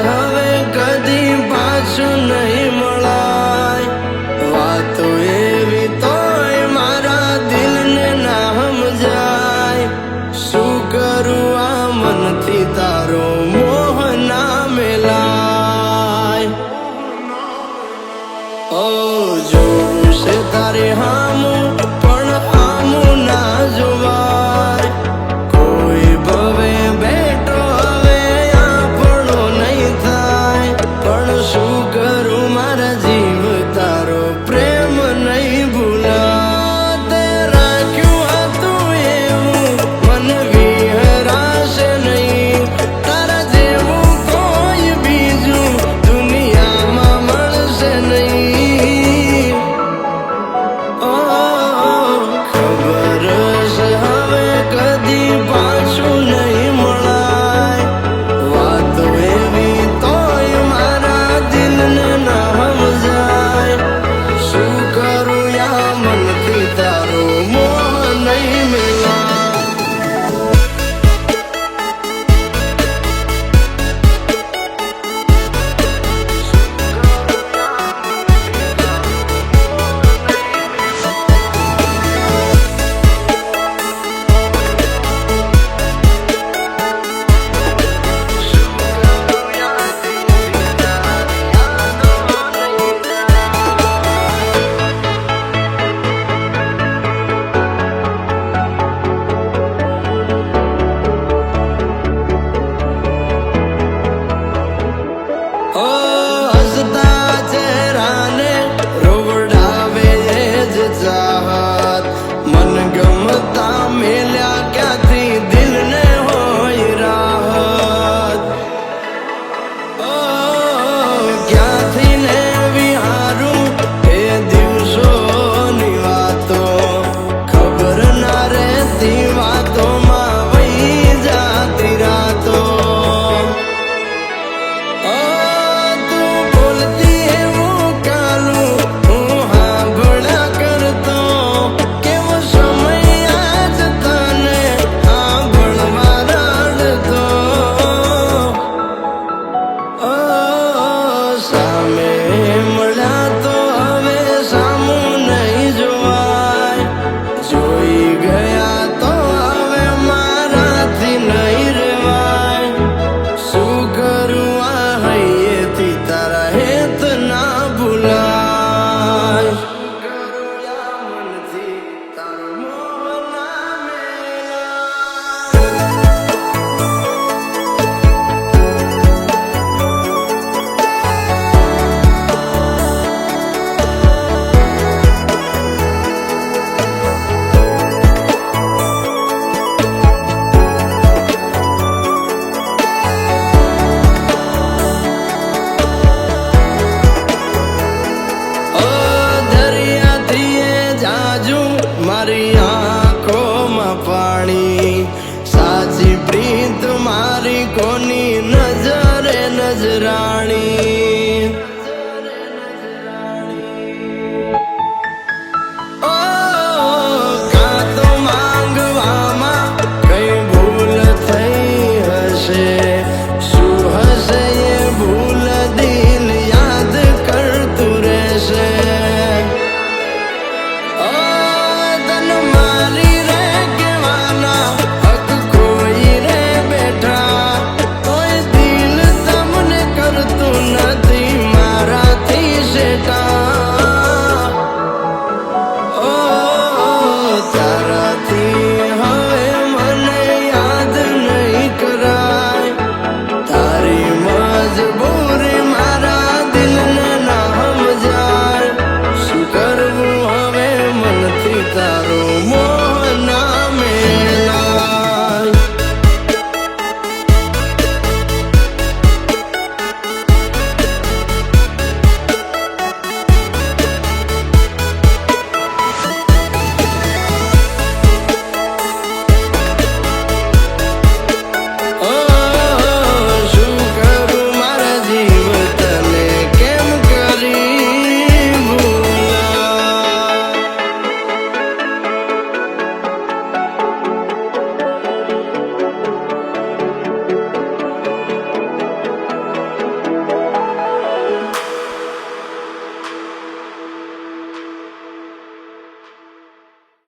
હવે કદી પાછું નહીં મળાય. વાતો એવી તોય મારા દિલને ના સમજાય. શું કરું આ મનથી તારો મોહ ના મેલાય. ઓ જોવું છે તારે હામું પણ હામું ના જોવાય. કોઈ ભવે બેઠો હવે આપણો નહીં થાય. પણ શું કરું મારા જીવ તારો પ્રેમ નહીં ભૂલા. તે રાખ્યું હતું એવું મન વિહરાશે નહીં. તારા જેવું કોઈ બીજું દુનિયામાં મળશે નહીં. ખબર છે હવે કદી પાછું નહીં મળાય. વાતો એવી તોય મારા દિલને ના સમજાય. શું કરું યા મનથી તારો મોહ નહીં મિલાય. હસતા ચહેરાને રોવડાવે એ જ ચાહત. મન ગમતા મેલ્યા ક્યાંથી દિલને હોય રાહત. ક્યાંથી ને વિહારું એ દિવસોની વાતો. ખબર ના રહેતી વાતોમાં વહી જાતી રાતો. તું બોલતી એવું કાલું હું સાંભળ્યા કરતો. કેવો સમય આજ તને સાંભળવા રડતો. સામે મળ્યા તો હવે સામું નહીં જોવાય. જોઈ ગયા તો હવે મારાથી નહીં રેવાય. શું કરું આ હૈયેથી તારા હેત ના ભૂલાય. શું કરું યા મનથી તારો મોહ ના દરિયાથી એ જાજુ મારી આંખોમાં પાણી. સાચી પ્રીત મારી કોની નજરે નજરાણી.